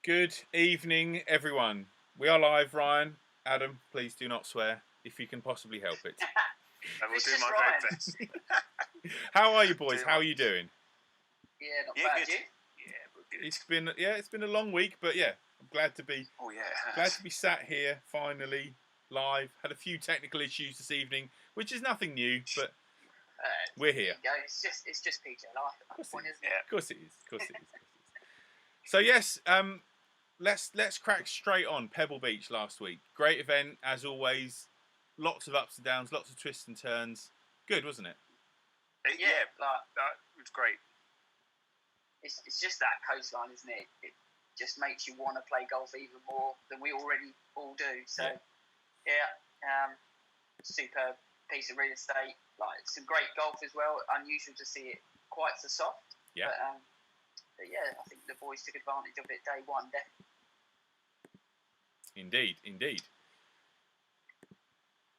Good evening, everyone. We are live, Ryan. Adam, please do not swear if you can possibly help it. I will It's do just my Ryan. very best. How are you, boys? How are you doing? Yeah, not bad. Good. You? Yeah, we're good. It's been a long week, but yeah, I'm glad to be Oh yeah, it has. sat here finally live. Had a few technical issues this evening, which is nothing new, but we're here. Yeah, it's just PJ Life at that point, isn't it? Of course it is. So yes, let's crack straight on. Pebble Beach last week, great event as always. Lots of ups and downs, lots of twists and turns. Good, wasn't it? Yeah, that was great. It's just that coastline, isn't it? It just makes you want to play golf even more than we already all do. So, superb piece of real estate. Like some great golf as well. Unusual to see it quite so soft. Yeah. But yeah, I think the boys took advantage of it day one. Indeed.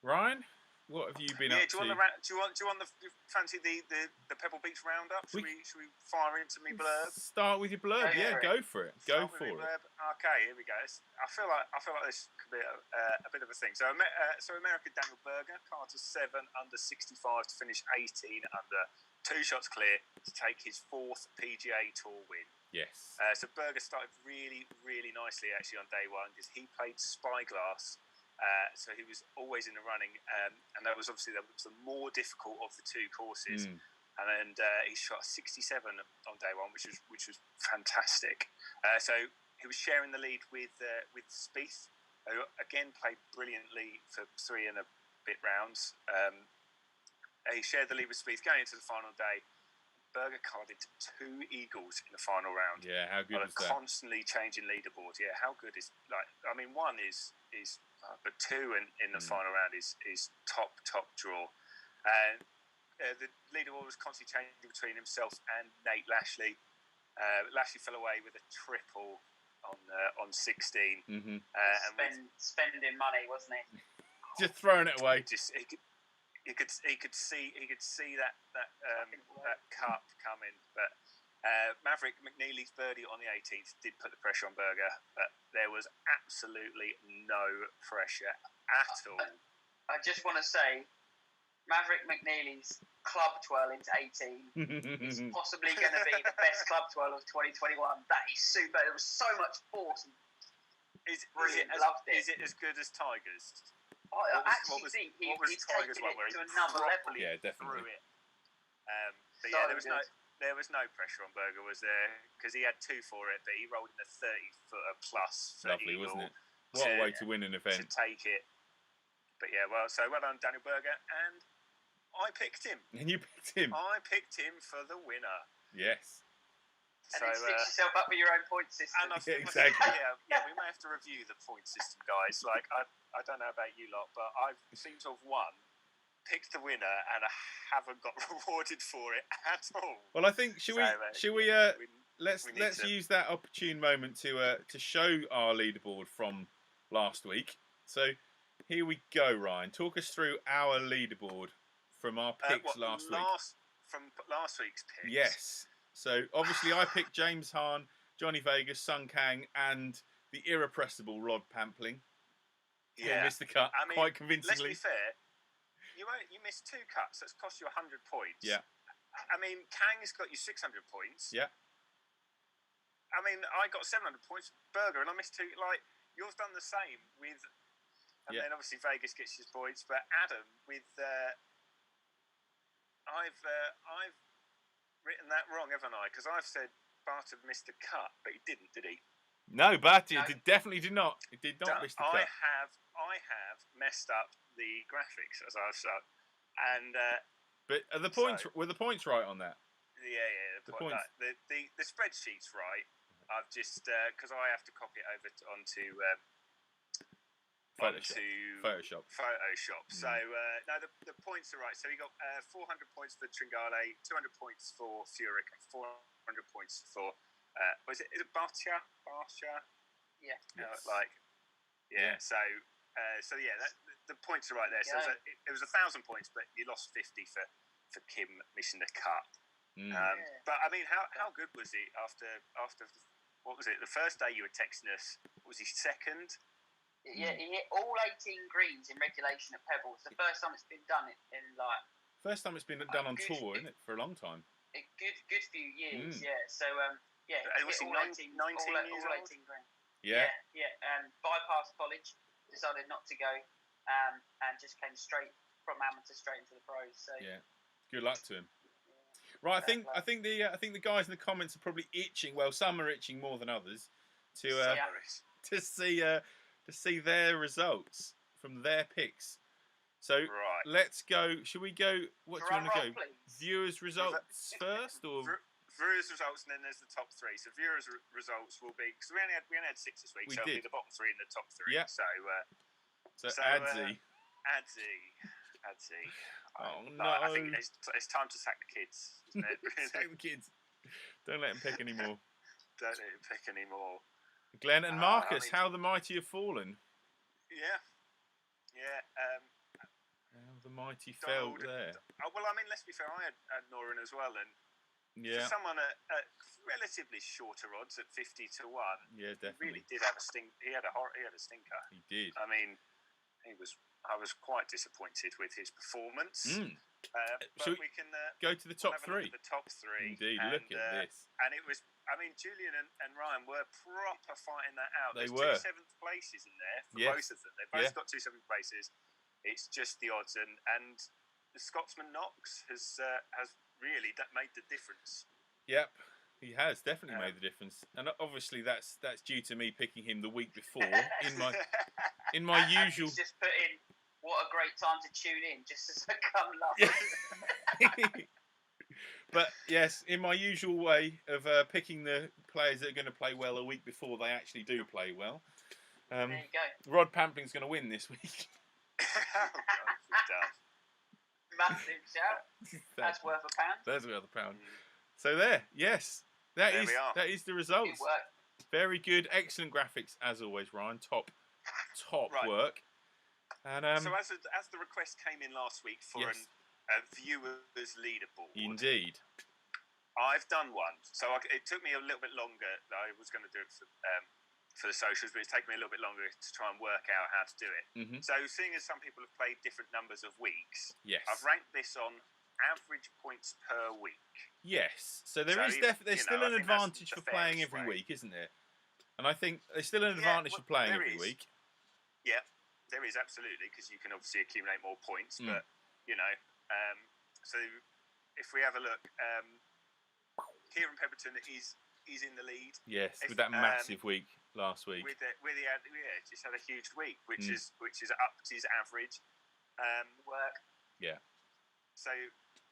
Ryan, what have you been up to? Do you want the fancy the Pebble Beach roundup? Should we fire into me blurb? Start with your blurb. Go for it. Go for it. Okay, here we go. I feel like this could be a bit of a thing. So American Daniel Berger, par to 7 under 65 to finish 18 under, 2 shots clear to take his 4th PGA Tour win. Yes. So Berger started really, really nicely actually on day one because he played Spyglass. So he was always in the running, and that was obviously the more difficult of the 2 courses. And he shot a 67 on day one, which was fantastic. So he was sharing the lead with Spieth, who again played brilliantly for 3 and a bit rounds. He shared the lead with Spieth going into the final day. Berger carded 2 eagles in the final round. Yeah, how good is that? Constantly changing leaderboard. Yeah, how good is one is but 2 in the final round is top draw. And the leaderboard was constantly changing between himself and Nate Lashley. Lashley fell away with a triple on 16. Mm-hmm. Spending money, wasn't he? Just throwing it away. He could see that cup coming, but Maverick McNeely's birdie on the 18th did put the pressure on Berger, but there was absolutely no pressure at all. I just want to say, Maverick McNeely's club twirl into 18 is possibly going to be the best club twirl of 2021. That is super. There was so much force. Loved it. Is it as good as Tiger's? What was Tiger's one where he to another level? Yeah, definitely. Threw it. But yeah, there was no pressure on Berger, was there? Because he had 2 for it, but he rolled in a 30-footer plus. Lovely, wasn't it? What a way to win an event. To take it. But yeah, well done, Daniel Berger, and I picked him. And you picked him. I picked him for the winner. Yes. And then stitch yourself up with your own point system. Exactly. Yeah, we may have to review the point system, guys. Like, I don't know about you lot, but I seem to have won, picked the winner, and I haven't got rewarded for it at all. Well, I think let's use that opportune moment to show our leaderboard from last week. So here we go, Ryan. Talk us through our leaderboard from our picks last week. From last week's picks. Yes. So obviously I picked James Hahn, Johnny Vegas, Sung Kang, and the irrepressible Rod Pampling. Yeah, missed the cut quite convincingly. Let's be fair, you missed 2 cuts. That's cost you 100 points. Yeah. I mean, Kang's got you 600 points. Yeah. I mean, I got 700 points. Berger, and I missed 2. Like, yours done the same with, and then obviously Vegas gets his points. But Adam with, I've written that wrong, haven't I? Because I've said Barton missed a cut, but he didn't, did he? No, Barton definitely did not. It did not miss the cut. I have messed up the graphics as I've said, and but are the points were the points right on that? Yeah. The points. The spreadsheet's right. I've just because I have to copy it over onto Photoshop. So no, the points are right. So you got 400 points for Tringale, 200 points for Furyk, and 400 points for is it Barcia? Yeah. So the points are right there. So it was 1,000 points, but you lost 50 for Kim missing the cut. But I mean, how good was he after what was it? The first day you were texting us, was he second? Yeah, he hit all 18 greens in regulation at Pebble. It's the first time it's been done in like. First time it's been done on tour, isn't it? For a long time. A good few years, yeah. So yeah, was he 19 years old? 18 greens. Yeah. Bypassed college, decided not to go, and just came straight from amateur straight into the pros. So yeah, good luck to him. Right, I think the guys in the comments are probably itching. Well, some are itching more than others to see their results from their picks. So let's go. Should we go? What do you want to go? Please. Viewers' results first, or viewers' results, and then there's the top three. So viewers' results will be because we only had 6 this week. So it'll be the bottom three and the top three. Yeah. So Adzi. Oh no! I think it's time to sack the kids, isn't it? Sack the kids. Don't let them pick anymore. Don't let them pick anymore. Glenn and Marcus, how the mighty have fallen. Yeah. How the mighty fell there. Well, I mean, let's be fair. I had Norin as well, and yeah, for someone at relatively shorter odds at 50 to 1. Yeah, definitely. He really did have a stink. He had a stinker. He did. I mean, I was quite disappointed with his performance. But we can go to the top three. The top three. Indeed, look at this. And it was. I mean, Julian and Ryan were proper fighting that out. They There's were 2 7th places in there for both of them. They both got 2 7th places. It's just the odds, and the Scotsman Knox has really made the difference. Yep, he has definitely made the difference, and obviously that's due to me picking him the week before in my usual. He's just put in what a great time to tune in, just as I come last. But yes, in my usual way of picking the players that are going to play well a week before they actually do play well. There you go. Rod Pampling's going to win this week. Massive shout. That's worth £1. That's worth £1. So there, yes, that is the results. Good work. Very good, excellent graphics as always, Ryan. Top work. And so as the request came in last week for a viewers leaderboard. Indeed. I've done one, so it took me a little bit longer. I was going to do it for the socials, but it's taken me a little bit longer to try and work out how to do it. Mm-hmm. So seeing as some people have played different numbers of weeks, yes, I've ranked this on average points per week. Yes, so there's still an advantage for playing every week, isn't there? And I think there's still an advantage for playing every week. Yeah, there is absolutely, because you can obviously accumulate more points. But so if we have a look, Kieran Pemberton is in the lead. Yes, with that massive week last week. Just had a huge week, which is upped his average work. Yeah. So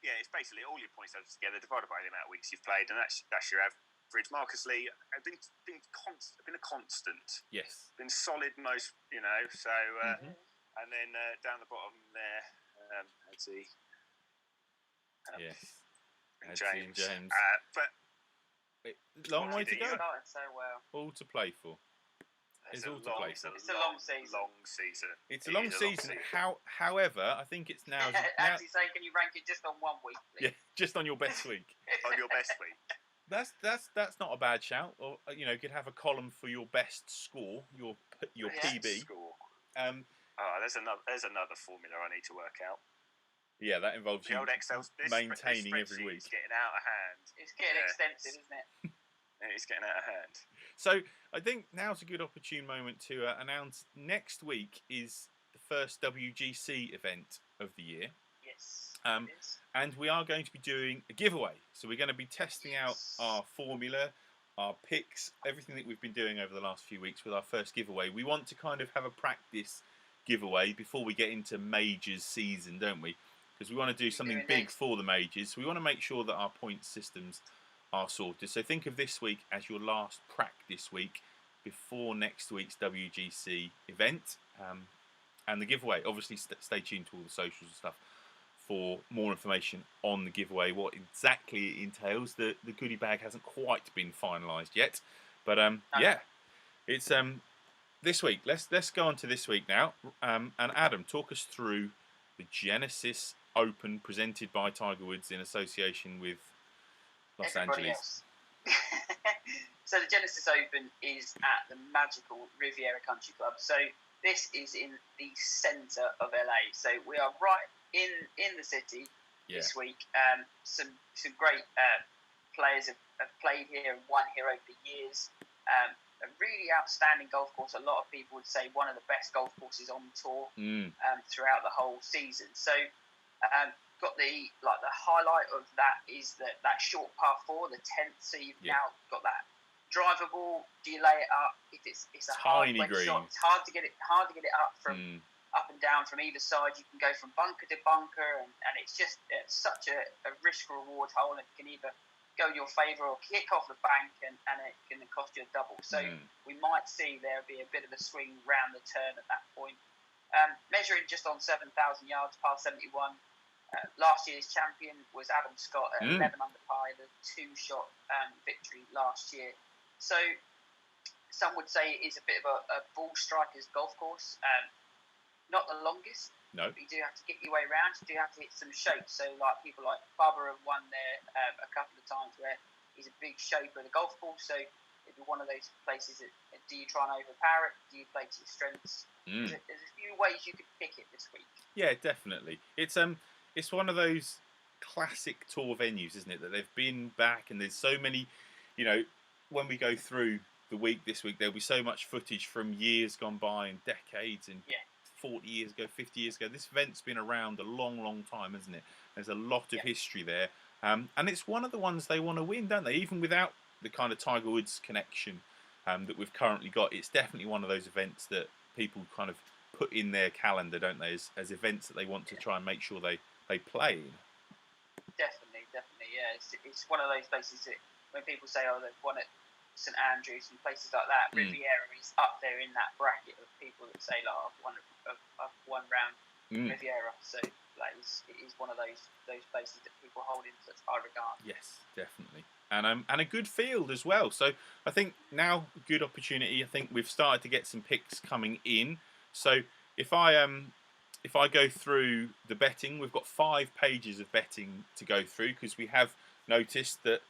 it's basically all your points added together divided by the amount of weeks you've played, and that's your average. Marcus Lee has been a constant. Yes. Been solid most, So and then down the bottom there, let's see. Yes. James. But long way to go. So well. All to play for. It's all to play for. It's a long season. It's a long season. However, I think it's now. Actually, saying, can you rank it just on 1 week, please? Yeah, just on your best week. On your best week. That's not a bad shout. Or you could have a column for your best score, your PB. Score. There's another formula I need to work out. Yeah, that involves the old Excel maintaining every week. It's getting out of hand. It's getting extensive, isn't it? It's getting out of hand. So I think now's a good opportune moment to announce next week is the first WGC event of the year. Yes. And we are going to be doing a giveaway. So we're going to be testing out our formula, our picks, everything that we've been doing over the last few weeks with our first giveaway. We want to kind of have a practice giveaway before we get into majors season, don't we? Because we want to do something big for the majors. So we want to make sure that our point systems are sorted. So think of this week as your last practice week before next week's WGC event. And the giveaway, obviously stay tuned to all the socials and stuff for more information on the giveaway, what exactly it entails. The goodie bag hasn't quite been finalised yet. But it's this week. Let's go on to this week now. And Adam, talk us through the Genesis Open presented by Tiger Woods in association with Los Angeles. So the Genesis Open is at the magical Riviera Country Club. So this is in the centre of LA. So we are right in the city this week. Some great players have played here and won here over the years. A really outstanding golf course. A lot of people would say one of the best golf courses on tour throughout the whole season. So got the highlight of that is that short par 4, the 10th. So you've now got that drivable. Do you lay it up? If it's a hard wedge shot, it's hard to get it up from up and down from either side. You can go from bunker to bunker, and it's just such a risk reward hole. It can either go in your favour or kick off the bank, and it can cost you a double. So we might see there be a bit of a swing round the turn at that point. Measuring just on 7,000 yards, par 71. Last year's champion was Adam Scott at 11 under par, the 2-shot victory last year. So some would say it is a bit of a ball striker's golf course. Not the longest. No. But you do have to get your way around. You do have to hit some shapes. So like people like Bubba have won there a couple of times where he's a big shaper of the golf ball. So it'd be one of those places that, do you try and overpower it? Do you play to your strengths? There's a few ways you could pick it this week. Yeah, definitely. It's one of those classic tour venues, isn't it? That they've been back, and there's so many, when we go through the week this week, there'll be so much footage from years gone by and decades and 40 years ago, 50 years ago. This event's been around a long, long time, isn't it? There's a lot of history there. And it's one of the ones they want to win, don't they? Even without the kind of Tiger Woods connection that we've currently got, it's definitely one of those events that people kind of put in their calendar, don't they, as events that they want to try and make sure they play in. Definitely, yeah. It's one of those places that when people say, they've won at St Andrews and places like that, Riviera is up there in that bracket of people that say, I've won round Riviera. So it is one of those places that people hold in such high regard. Yes, definitely. And a good field as well. So I think now good opportunity. I think we've started to get some picks coming in. So if I go through the betting, we've got 5 pages of betting to go through, because we have noticed that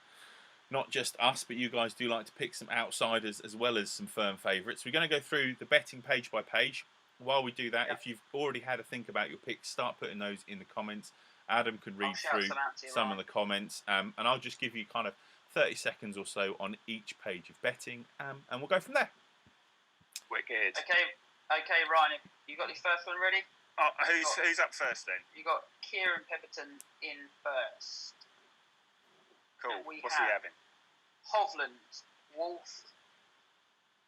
not just us, but you guys do like to pick some outsiders as well as some firm favourites. We're going to go through the betting page by page. While we do that, if you've already had a think about your picks, start putting those in the comments. Adam can read through some of the comments, and I'll just give you kind of 30 seconds or so on each page of betting, and we'll go from there. Wicked. Okay, Ryan, you got your first one ready? Oh, who's up first then? You got Kieran Pemberton in first. Cool. What's he having? Hovland, Wolf,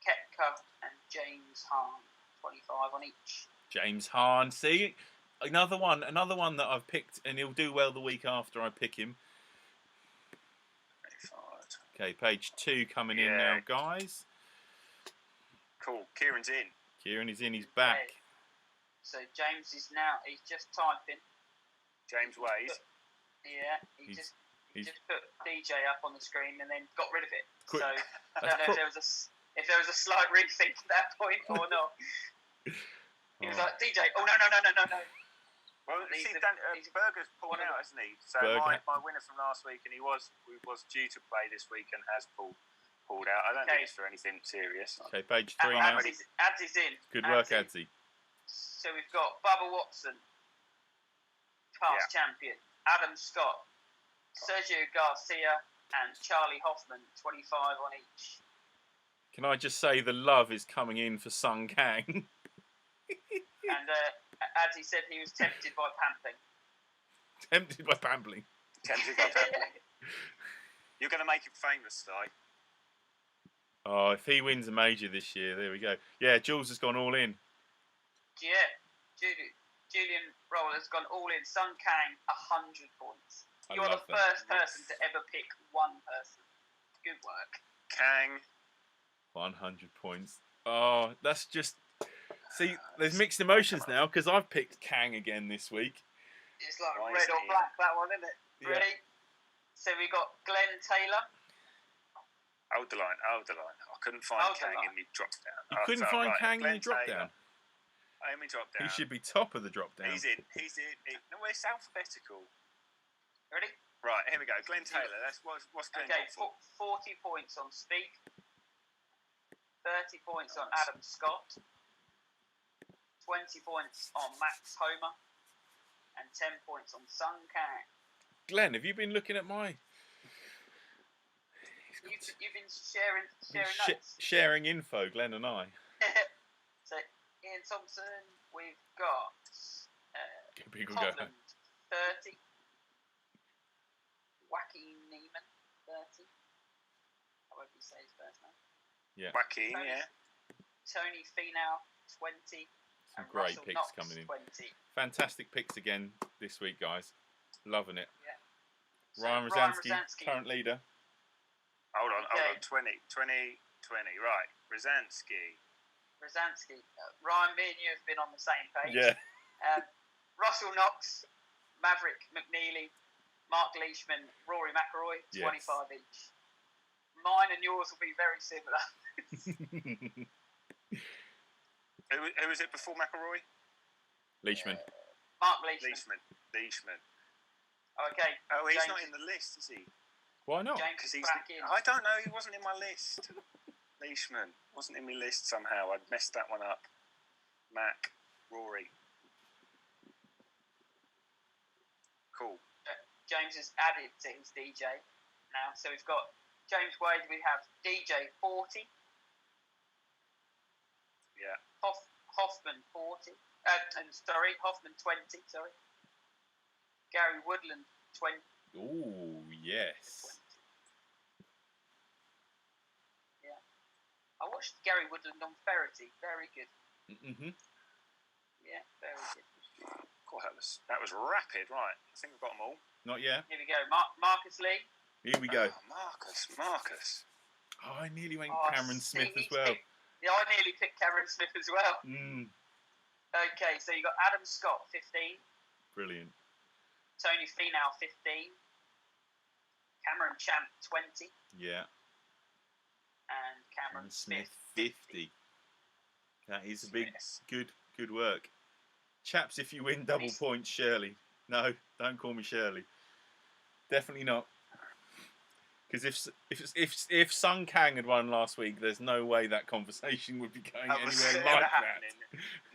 Koepka, and James Hahn. 25 on each. James Hahn, see, another one that I've picked, and he'll do well the week after I pick him. 25. Okay, page 2 coming in now, guys. Cool. Kieran's in. Kieran is in. He's back. Okay. So James is now. He's just typing. James Ways. He just put DJ up on the screen and then got rid of it. Quick. So I don't know if there was a slight rethink at that point or not. He was like, DJ, no. Well, Berger's pulled out, hasn't he? So my winner from last week, and he was due to play this week and has pulled out. I don't think it's for anything serious. Okay, page 3 now. Adzy's in. Good work, Adzy. So we've got Bubba Watson, past champion, Adam Scott, Sergio Garcia, and Charlie Hoffman, 25 on each. Can I just say the love is coming in for Sung Kang? And Adzy said he was tempted by Pampling. Tempted by Pampling. You're going to make him famous, Si. Oh, if he wins a major this year, there we go. Yeah, Jules has gone all in. Yeah, Julian Roller's gone all in. Sung Kang, 100 points. You're the first person to ever pick one person. Good work. Kang. 100 points. Oh, that's just... See, there's mixed emotions now, because I've picked Kang again this week. It's like red or black, that one, isn't it? Yeah. Ready? So we got Glenn Taylor. Hold the line. I couldn't find Kang in the drop down. You couldn't find Kang in the drop down? In the drop down. He should be top of the drop down. He's in. No, it's alphabetical. Ready? Right, here we go. Glenn Taylor. What's Glenn got for? 40 points on speed. 30 points on Adam Scott, 20 points on Max Homer, and 10 points on Sun Kang. Glenn, have you been looking at my... You've been sharing notes. Sharing info, Glenn and I. So, Ian Thompson, we've got Cobland, 30. Wacky Neiman, 30. However you say his first name. Yeah. Wacky, yeah. Tony Finau, 20. Some and great Russell picks Knox, coming in. 20. Fantastic picks again this week, guys. Loving it. Yeah. So Ryan Rosansky, current leader. Hold on. 20. Right. Rosansky. Ryan, me and you have been on the same page. Yeah. Russell Knox, Maverick McNeely, Mark Leishman, Rory McIlroy, 25 each. Mine and yours will be very similar. Who was it before McIlroy? Leishman. Mark Leishman. Okay. Oh, he's James, not in the list, is he? Why not? James is back in. I don't know. He wasn't in my list. Leishman wasn't in my list somehow. I'd messed that one up. Mac, Rory. Cool. James has added to his DJ now. So we've got James Wade. We have DJ 40. Yeah. Hoffman 40. Hoffman 20. Sorry. Gary Woodland 20. Ooh, yes. 20. Yeah. I watched Gary Woodland on Ferrity. Very good. Mm-hmm. Yeah, very good. God, that was rapid, right? I think we've got them all. Not yet. Here we go. Marcus Lee. Here we go. Marcus. Oh, I nearly went Cameron Smith as well. I nearly picked Cameron Smith as well. Okay, so you got Adam Scott 15. Brilliant. Tony Finau 15. Cameron Champ 20. Yeah. And Cameron Smith 50. That is a big, good work. Chaps, if you win double points, Shirley. No, don't call me Shirley. Definitely not. Because if Sun Kang had won last week, there's no way that conversation would be going anywhere like that.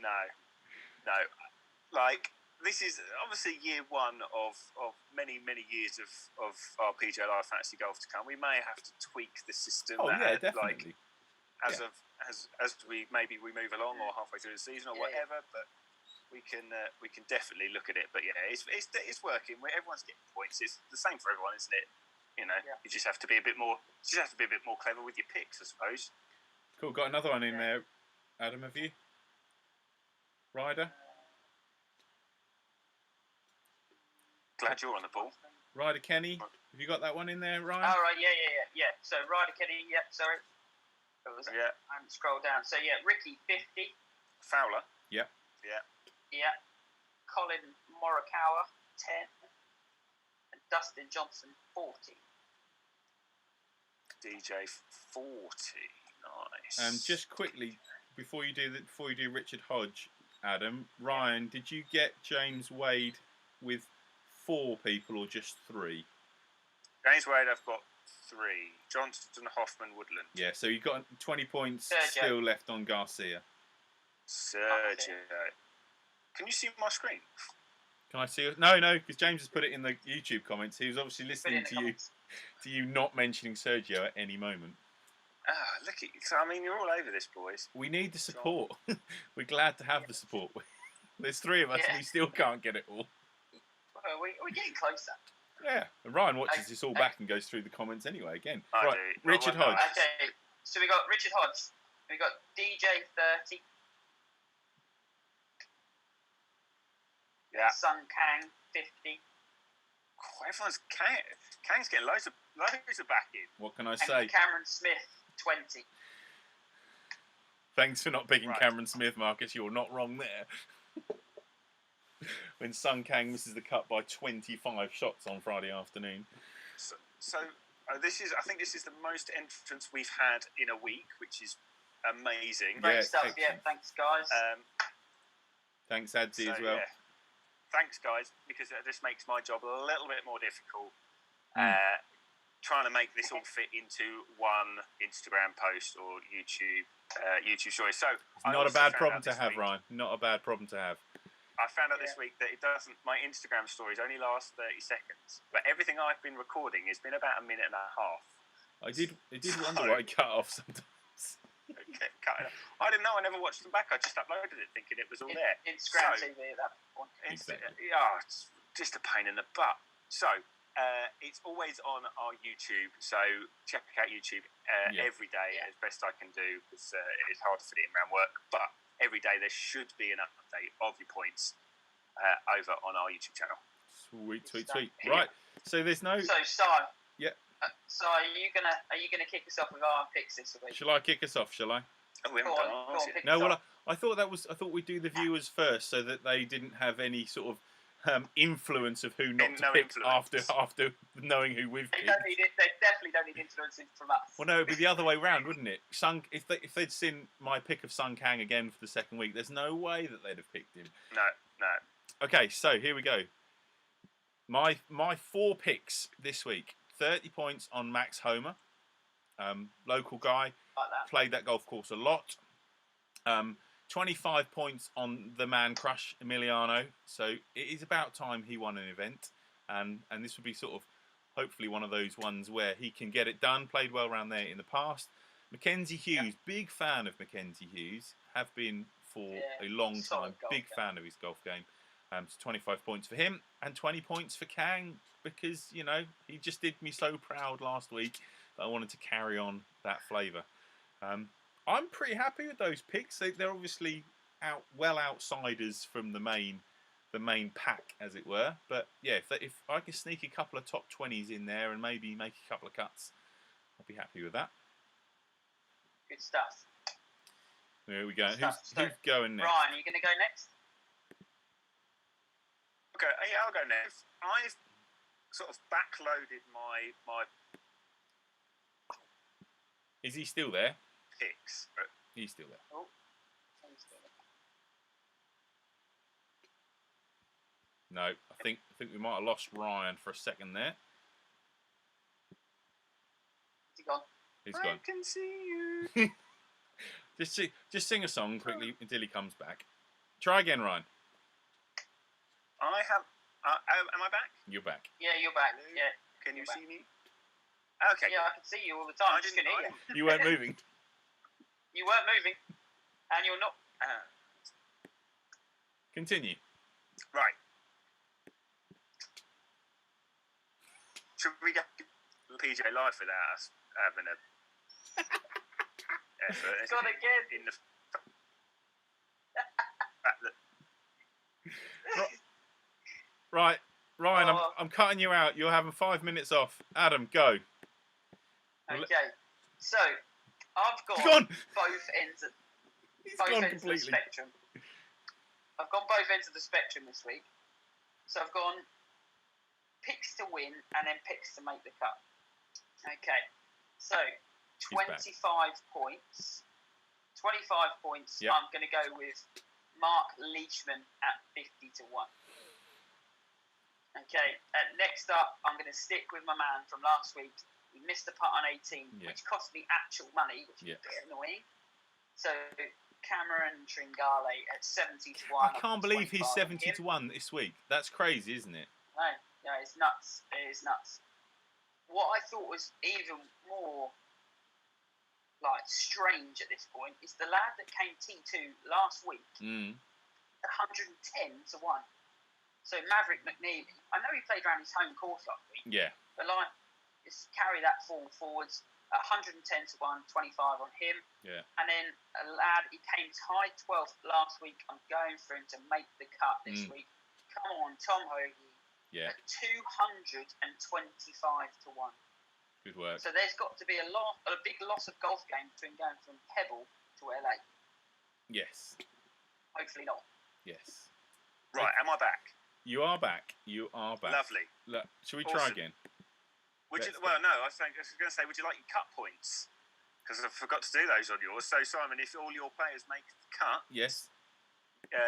No. Like, this is obviously year one of many years of our PJ Live Fantasy Golf to come. We may have to tweak the system. Oh yeah, definitely. As we move along or halfway through the season or whatever, but we can definitely look at it. But yeah, it's working. Everyone's getting points. It's the same for everyone, isn't it? You know, you just have to be a bit more. Clever with your picks, I suppose. Cool. Got another one in there, Adam. Have you? Ryder. Glad you're on the ball. Ryder Kenny. Have you got that one in there, Ryan? Oh, right, yeah. So Ryder Kenny, sorry. I haven't scrolled down. So Ricky 50. Fowler. Yeah. Colin Morikawa 10. And Dustin Johnson 40. DJ 40. Nice. And just quickly before you do Richard Hodge, Adam, Ryan, did you get James Wade with 4 people or just 3? James Wade, I've got 3. Johnston, Hoffman, Woodland. Yeah, so you've got 20 points Sergio. still left on Garcia. Sergio. Can you see my screen? Can I see it? No, because James has put it in the YouTube comments. He was obviously listening to you not mentioning Sergio at any moment. Look at you. So, I mean, you're all over this, boys. We need the support. We're glad to have the support. There's 3 of us and we still can't get it all. Well, we're getting closer. Yeah, and Ryan watches this all back and goes through the comments anyway. Again, I do. Richard Hodge. Okay, so we got Richard Hodge. We got DJ 30. Yeah. Sun Kang 50. Everyone's Kang's getting loads of backing. What can I and say? Cameron Smith 20. Thanks for not picking Cameron Smith, Marcus. You're not wrong there. When Sun Kang misses the cut by 25 shots on Friday afternoon. So I think this is the most entrants we've had in a week, which is amazing. Great stuff. Yeah, thanks guys. Thanks Adzi as well. Yeah. Thanks guys, because this makes my job a little bit more difficult. trying to make this all fit into one Instagram post or YouTube story. So it's not a bad problem to have, Ryan. Not a bad problem to have. I found out this week that it doesn't. My Instagram stories only last 30 seconds, but everything I've been recording has been about a minute and a half. I did wonder why I cut off sometimes. I didn't know. I never watched them back. I just uploaded it thinking it was all there. Instagram TV at that point. Exactly. Yeah, it's just a pain in the butt. So it's always on our YouTube. So check out YouTube every day as best I can do, because it's hard to fit it in around work. But every day there should be an update of your points over on our YouTube channel. Sweet. Right. So there's no. So Si. Yeah. So are you gonna kick us off with our picks this week? Shall I kick us off? Shall I? Oh, we haven't done ours yet. No. Well, I thought we'd do the viewers first, so that they didn't have any sort of influence of who not to pick after knowing who we've picked. They definitely don't need influence from us. Well, no, it'd be the other way round, wouldn't it? If they'd seen my pick of Sun Kang again for the second week, there's no way that they'd have picked him. No. Okay, so here we go. My 4 picks this week. 30 points on Max Homer, local guy, like that. Played that golf course a lot. 25 points on the man crush Emiliano. So it is about time he won an event, and this would be sort of hopefully one of those ones where he can get it done. Played well around there in the past. Mackenzie Hughes, big fan of Mackenzie Hughes, have been for a long time. Big fan of his golf game. So 25 points for him and 20 points for Kang, because, you know, he just did me so proud last week that I wanted to carry on that flavour. I'm pretty happy with those picks. They're obviously outsiders from the main pack, as it were. But yeah, if I can sneak a couple of top 20s in there and maybe make a couple of cuts, I'll be happy with that. Good stuff. There we go. Who's going next? Ryan, are you going to go next? Okay, yeah, I'll go next. I've sort of backloaded my Is he still there? picks. He's still there. Oh. No, I think we might have lost Ryan for a second there. Is he gone? He's gone. I can see you. Just sing a song quickly until he comes back. Try again, Ryan. I have. Am I back? You're back. Yeah, you're back. Yeah. Can you see back. me? Okay. Yeah, I can see you all the time. I just couldn't hear you. You weren't moving. You weren't moving, and you're not. Continue. Right. Should we get PJ Live without us having a effort? Gone again. In the Right, Ryan, I'm cutting you out. You're having 5 minutes off. Adam, go. Okay, so I've got both ends of the spectrum. I've gone both ends of the spectrum this week. So I've gone picks to win and then picks to make the cut. Okay, so 25 points. 25 points. Yep. I'm going to go with Mark Leishman at 50 to 1. Okay, next up, I'm going to stick with my man from last week. He missed the putt on 18, which cost me actual money, which is a bit annoying. So, Cameron Tringale at 70 to 1. I can't believe he's 70 to 1 this week. That's crazy, isn't it? No, it's nuts. It is nuts. What I thought was even more strange at this point is the lad that came T2 last week, 110 to 1. So Maverick McNeely, I know he played around his home course last week. Yeah. But just carry that form forwards. 110 to 1, 25 on him. Yeah. And then a lad, he came tied 12th last week. I'm going for him to make the cut this week. Come on, Tom Hoagie. Yeah. At 225 to 1. Good work. So there's got to be a big loss of golf game between going from Pebble to LA. Yes. Hopefully not. Yes. Right, am I back? You are back. Lovely. Look, shall we try again? No, I was going to say, would you like your cut points? Because I forgot to do those on yours. So, Simon, if all your players make the cut, yes,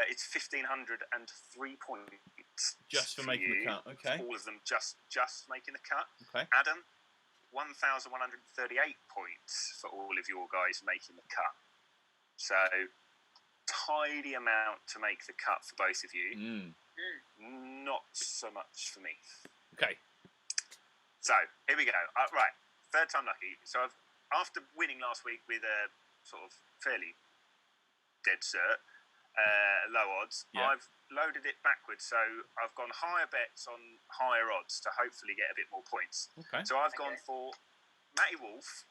it's 1,503 points. Just for making the cut, okay. All of them just making the cut. Okay. Adam, 1,138 points for all of your guys making the cut. So, tidy amount to make the cut for both of you. Not so much for me. Okay. So, here we go. Right, third time lucky. So, after winning last week with a sort of fairly dead cert, low odds, I've loaded it backwards. So, I've gone higher bets on higher odds to hopefully get a bit more points. Okay. So, I've gone for Matty Wolf,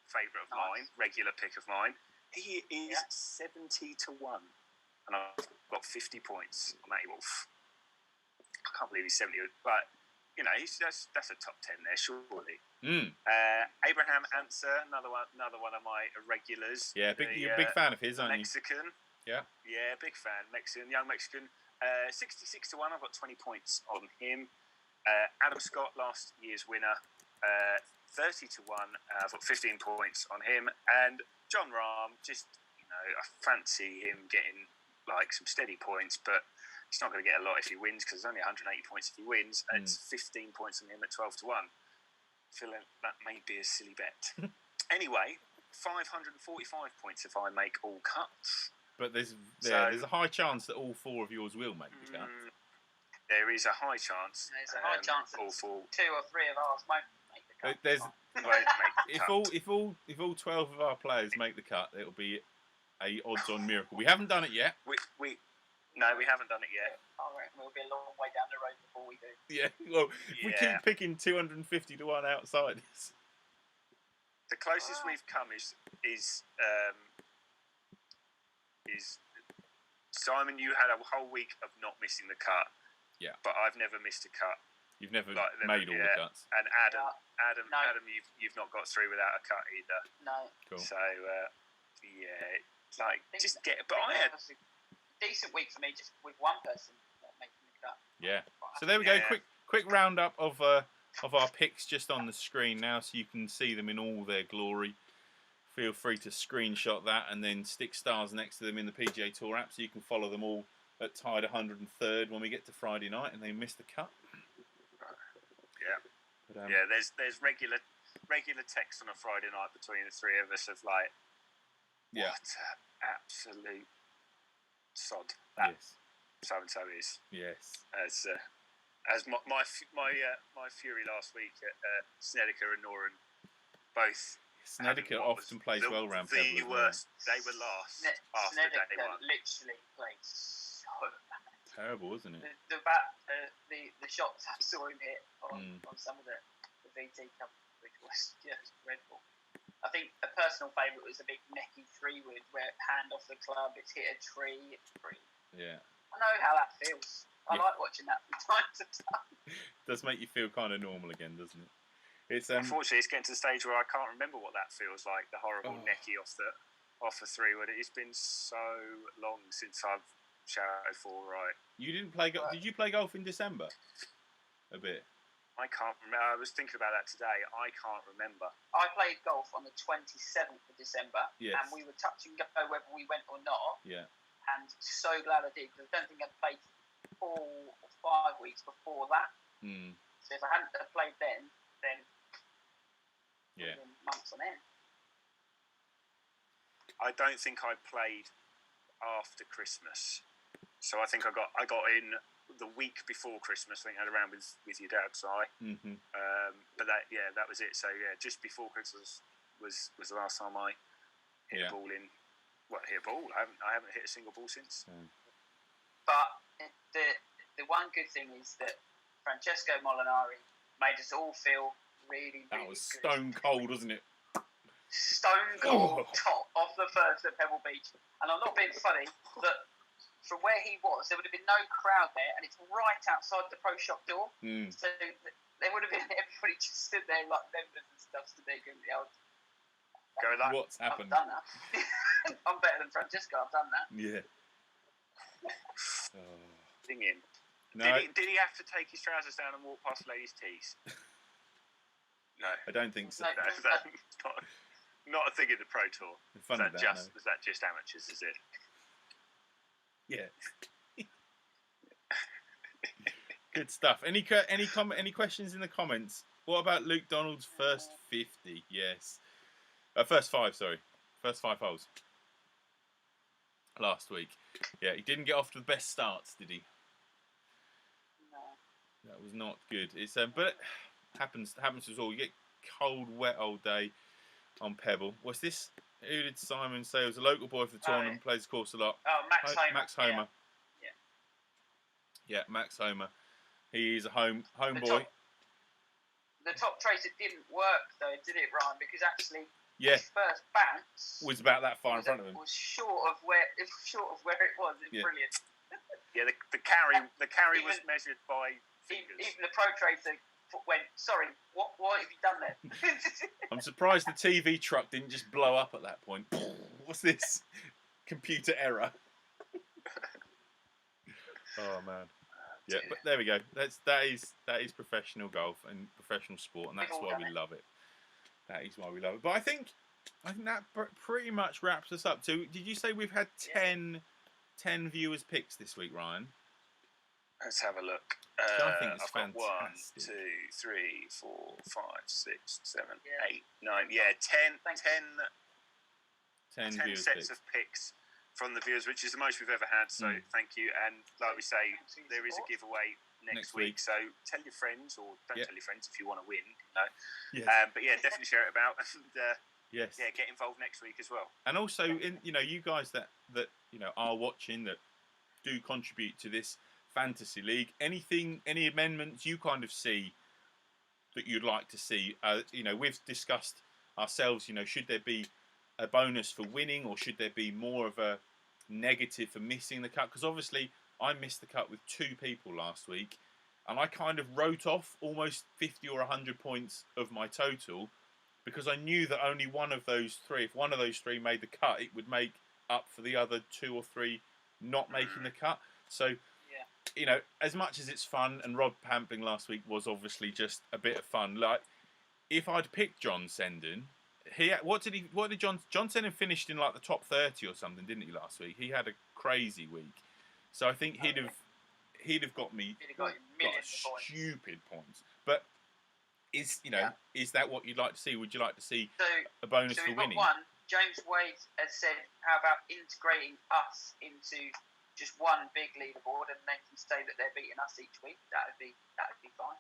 favourite of mine, regular pick of mine. He is 70 to 1. And I've got 50 points on Matty Wolf. I can't believe he's 70, but you know, that's a top 10 there, surely. Abraham Answer, another one of my regulars. Yeah, you're a big fan of his, aren't Mexican. you? Yeah, big fan. Young Mexican. 66 to 1. I've got 20 points on him. Adam Scott, last year's winner. 30 to 1. I've got 15 points on him. And John Rahm, just I fancy him getting like some steady points, but he's not going to get a lot if he wins because there's only 180 points if he wins. It's 15 points on him at 12 to 1. I feel like that may be a silly bet. Anyway, 545 points if I make all cuts. But there's a high chance that all four of yours will make the cut. There is a high chance. There's a high chance that all four. 2 or 3 of ours won't make the cut. Won't make the cut. If all 12 of our players make the cut, it'll be a odds-on miracle. We haven't done it yet. No, we haven't done it yet. I reckon we'll be a long way down the road before we do. Yeah, well, if we keep picking 250 to 1 outsiders. The closest we've come is Simon. You had a whole week of not missing the cut. Yeah. But I've never missed a cut. You've never made all the cuts. And Adam, you've not got through without a cut either. No. Cool. So just get. But I had a decent week for me, just with one person not making the cut. Yeah. So there we go. Quick roundup of our picks just on the screen now, so you can see them in all their glory. Feel free to screenshot that and then stick stars next to them in the PGA Tour app, so you can follow them all at tied 103rd when we get to Friday night and they miss the cut. Yeah. But, there's regular text on a Friday night between the three of us of like, what an absolute sod that so and so is. Yes. As my fury last week at Snedeker and Noran both. Snedeker often plays well round Pebble. They were last after day one. Literally played so bad. Terrible, isn't it? The shots I saw him hit on some of the VT Cup, which was just dreadful. I think a personal favourite was a big necky 3-wood where it hand off the club, it's hit a tree, it's free. Yeah. I know how that feels. I like watching that from time to time. Does make you feel kind of normal again, doesn't it? It's unfortunately, it's getting to the stage where I can't remember what that feels like. The horrible necky off a 3-wood. It's been so long since I've shouted for right. You didn't play. Did you play golf in December? A bit. I can't remember. I was thinking about that today. I can't remember. I played golf on the 27th of December, and we were touch and go whether we went or not. Yeah. and so glad I did, because I don't think I'd played 4 or 5 weeks before that. Mm. So if I hadn't played then yeah, months on end. I don't think I played after Christmas, so I think I got in the week before Christmas. I think I had around with your dad, so mm-hmm. But that was it. So just before Christmas was the last time I hit a ball in. Well, hit a ball. I haven't hit a single ball since. But the one good thing is that Francesco Molinari made us all feel really, really that was good. stone cold, wasn't it? Stone cold top off the first at Pebble Beach. And I'm not being funny, but from where he was, there would have been no crowd there, and it's right outside the pro shop door. Mm. So there would have been everybody just stood there like members and stuff, so they could be able to go like, what's happened? I've done that. I'm better than Francesco, I've done that. Yeah. Ding in. No, did he have to take his trousers down and walk past ladies' tees? No. I don't think so. No. Not a thing in the Pro Tour. Is that just amateurs, is it? Yeah. Good stuff. Any questions in the comments? What about Luke Donald's first 50? Yes. First 5, sorry. First 5 holes. Last week. Yeah, he didn't get off to the best starts, did he? No. That was not good. It's but it happens to us all. You get cold, wet old day on Pebble. What's this? Who did Simon say was a local boy for the tournament? Plays the course a lot. Oh, Max Homer. Max Homer. Yeah, Max Homer. He is a home boy. The top tracer didn't work though, did it, Ryan? Because actually, his first bounce was about that far in front of him. Was short of where it was. It's brilliant. Yeah, the carry was measured by fingers. Even the pro tracer went, sorry, what have you done there? I'm surprised the TV truck didn't just blow up at that point. What's this? Computer error. Oh man. Yeah, but there we go. That is professional golf and professional sport, and that's why we love it. That is why we love it. But I think that pretty much wraps us up. So, did you say we've had 10 viewers picks this week, Ryan? Let's have a look. I think it's I've got 1, 2, 3, 4, 5, 6, 7, 8, 9. Yeah, 10 sets of picks from the viewers, which is the most we've ever had. So thank you. And like we say, there is a giveaway next week. So tell your friends, or don't tell your friends if you want to win. You know. Yes. But yeah, definitely share it about. And get involved next week as well. And also, you guys that are watching, that do contribute to this fantasy league. Any amendments you kind of see that you'd like to see? We've discussed ourselves. Should there be a bonus for winning, or should there be more of a negative for missing the cut? Because obviously I missed the cut with 2 people last week, and I kind of wrote off almost 50 or 100 points of my total, because I knew that only one of those 3, if one of those 3 made the cut, it would make up for the other 2 or 3 not making the cut. So as much as it's fun, and Rob Pampling last week was obviously just a bit of fun, like if I'd picked John Senden, what did John Senden finished in like the top 30 or something, didn't he, last week? He had a crazy week, so I think he'd have got me stupid points. But is that what you'd like to see? Would you like to see a bonus for winning? One, James Wade has said, how about integrating us into just one big leaderboard, and they can say that they're beating us each week? That'd be fine.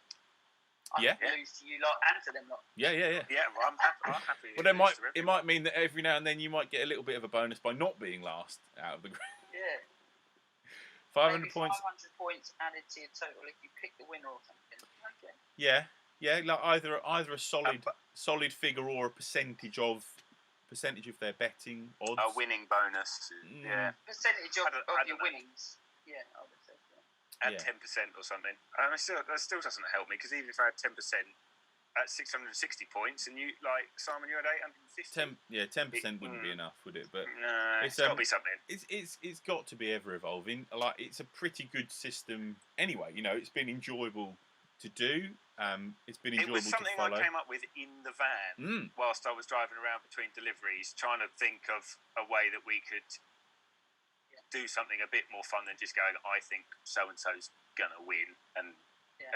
I can lose to you lot and to them lot. Yeah, well, I'm happy. Well, it might mean that every now and then you might get a little bit of a bonus by not being last out of the group. Yeah. 500 points. 500 points added to your total if you pick the winner or something. Okay. Yeah, like either a solid figure, or a percentage of their betting odds. A winning bonus. Yeah. Percentage of your winnings. Yeah, I would say. At 10% or something. That still doesn't help me, because even if I had 10% at 660 points, and you, like Simon, you had 850. 10% wouldn't be enough, would it? But no, it's got to be something. It's got to be ever evolving. Like, it's a pretty good system anyway. It's been enjoyable to do. It's been enjoyable to follow. It was something I came up with in the van whilst I was driving around between deliveries, trying to think of a way that we could do something a bit more fun than just going, I think so-and-so's going to win, and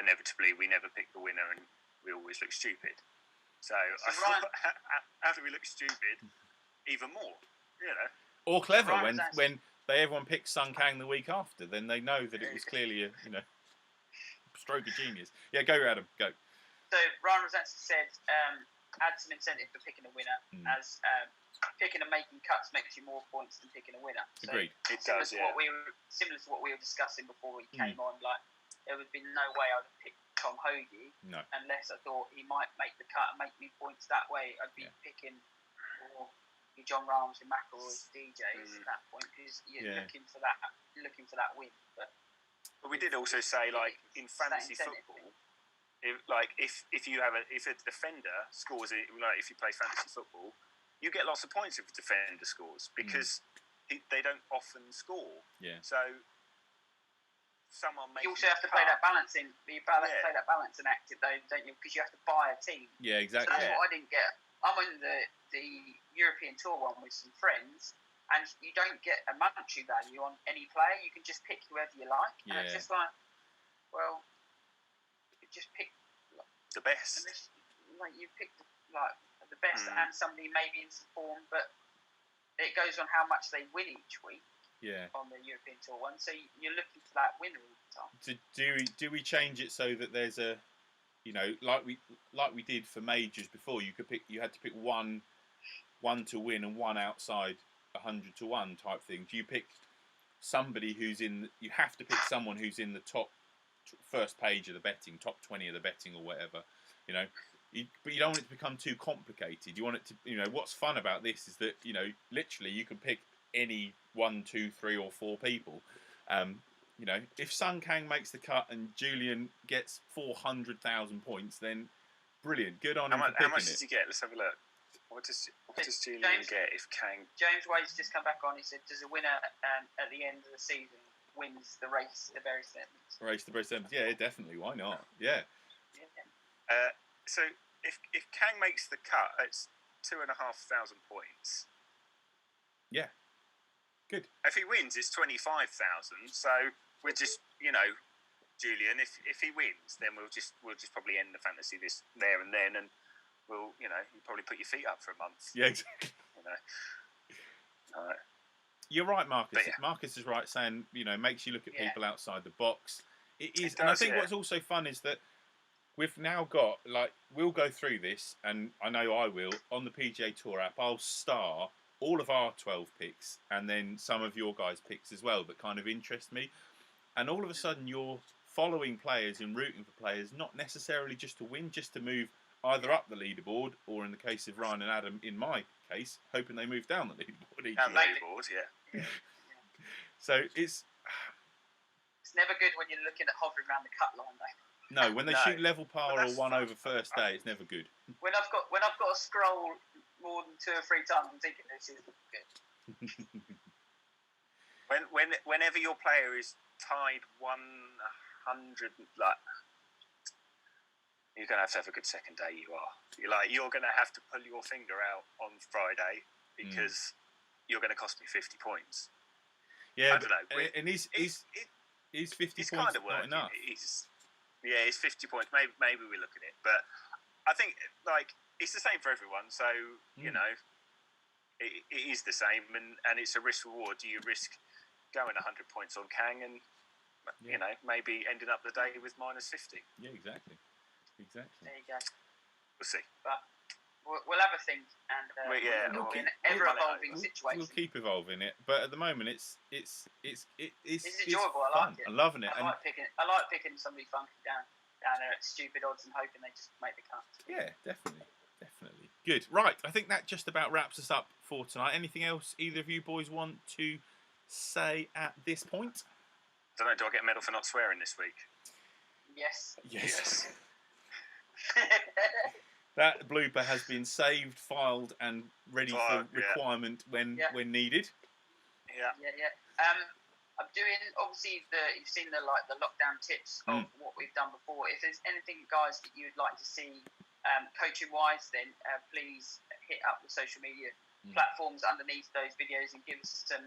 inevitably we never pick the winner and we always look stupid. So I thought, how do we look stupid even more? Or clever, when everyone picks Sun Kang the week after, then they know that it was clearly a stroke of genius. Yeah, go Adam, go. So Ryan Rosansky said, add some incentive for picking a winner, as picking and making cuts makes you more points than picking a winner. So agreed. It does, similar to what we were discussing before we came on. Like, there would be no way I would pick Tom Hoagie unless I thought he might make the cut and make me points that way. I'd be picking for John Rams and McElroy's DJs at that point, because you're looking for that win. But we did also say, like, in fantasy football, if a defender scores it, like if you play fantasy football, you get lots of points if a defender scores, because they don't often score. Yeah. So someone makes. You also have to play that balancing. Play that balancing act, though, don't you? Because you have to buy a team. Yeah, exactly. So that's what I didn't get. I'm on the European Tour one with some friends, and you don't get a monetary value on any player. You can just pick whoever you like, and it's just like, well, you just pick the best. Unless, like, you picked like the best and somebody maybe in some form, but it goes on how much they win each week. Yeah. On the European Tour one, so you're looking for that winner all the time. Do we change it so that there's a, like we did for majors before? You had to pick one to win and one outside 100 to 1 type thing. Do you pick somebody you have to pick someone who's in the top first page of the betting, top 20 of the betting or whatever, but you don't want it to become too complicated. You want it to, what's fun about this is that, literally you can pick any 1, 2, 3 or 4 people. If Sun Kang makes the cut and Julian gets 400,000 points, then brilliant. Good on him for picking it. How much does he get? Let's have a look. What does Julian get if Kang... James Wade's just come back on. He said, does a winner at the end of the season wins the race to Bury St Edmunds? Yeah, definitely. Why not? Yeah. So if Kang makes the cut, it's 2,500 points. Yeah. Good. If he wins, it's 25,000. So we're just, Julian. If he wins, then we'll just probably end the fantasy there and then, and we'll, you probably put your feet up for a month. Yeah, exactly. You're right, Marcus. Yeah. Marcus is right, saying makes you look at people outside the box. It is, and I think what's also fun is that we've now got we'll go through this, and I know I will on the PGA Tour app. I'll star all of our 12 picks and then some of your guys' picks as well that kind of interest me. And all of a sudden you're following players and rooting for players, not necessarily just to win, just to move either up the leaderboard or, in the case of Ryan and Adam, in my case, hoping they move down the leaderboard. Leaderboard, yeah. So it's never good when you're looking at hovering around the cut line, though. No, when they shoot level par or 1 over first day, it's never good. When I've got to scroll more than 2 or 3 times, I'm thinking this is good. Whenever your player is tied 100, you're gonna have a good second day. You're gonna have to pull your finger out on Friday because you're gonna cost me 50 points. Yeah, I don't know. And is 50 points kind of not enough? It's 50 points. Maybe we look at it, but I think it's the same for everyone. So it is the same, and it's a risk reward. Do you risk going 100 points on Kang and maybe ending up the day with minus 50? Yeah, exactly. There you go. We'll see. But we'll have a think, and we'll be in an ever-evolving situation. We'll keep evolving it, but at the moment it's enjoyable. I like it. I'm loving it. I like picking somebody funky down there at stupid odds and hoping they just make the cut. Yeah, definitely. Good. Right, I think that just about wraps us up for tonight. Anything else either of you boys want to say at this point? I don't know. Do I get a medal for not swearing this week? Yes. That blooper has been saved, filed, and ready for requirement when needed. Yeah. I'm doing obviously you've seen the lockdown tips of what we've done before. If there's anything, guys, that you'd like to see coaching wise, then please hit up the social media platforms underneath those videos and give us some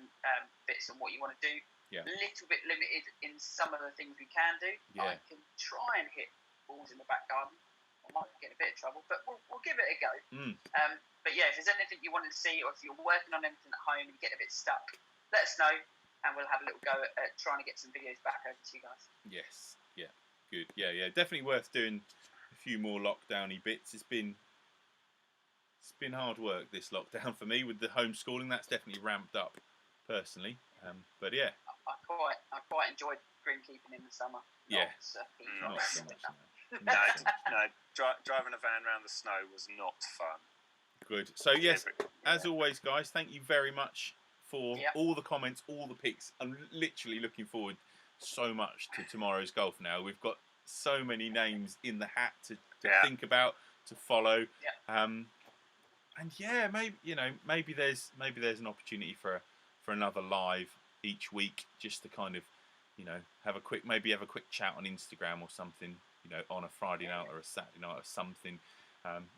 bits on what you want to do. Yeah. A little bit limited in some of the things we can do. Yeah. I can try and hit balls in the back garden. I might get in a bit of trouble, but we'll give it a go. But yeah, if there's anything you wanted to see, or if you're working on anything at home and you get a bit stuck, let us know, and we'll have a little go at trying to get some videos back over to you guys. Yes, yeah, good, yeah, definitely worth doing a few more lockdowny bits. It's been hard work this lockdown for me with the homeschooling. That's definitely ramped up personally, but yeah, I quite enjoyed greenkeeping in the summer. Yeah, not so much now. No, driving a van around the snow was not fun. Good. So yes, as always, guys, thank you very much for all the comments, all the picks. I'm literally looking forward so much to tomorrow's golf now. We've got so many names in the hat to think about, to follow. And yeah, maybe there's an opportunity for another live each week, just to kind of have a quick chat on Instagram or something, on a Friday night or a Saturday night or something.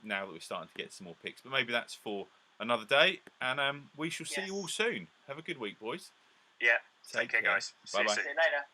Now that we're starting to get some more picks, but maybe that's for another day. And we shall see you all soon. Have a good week, boys. Yeah. Take care, guys. Bye bye. See you later.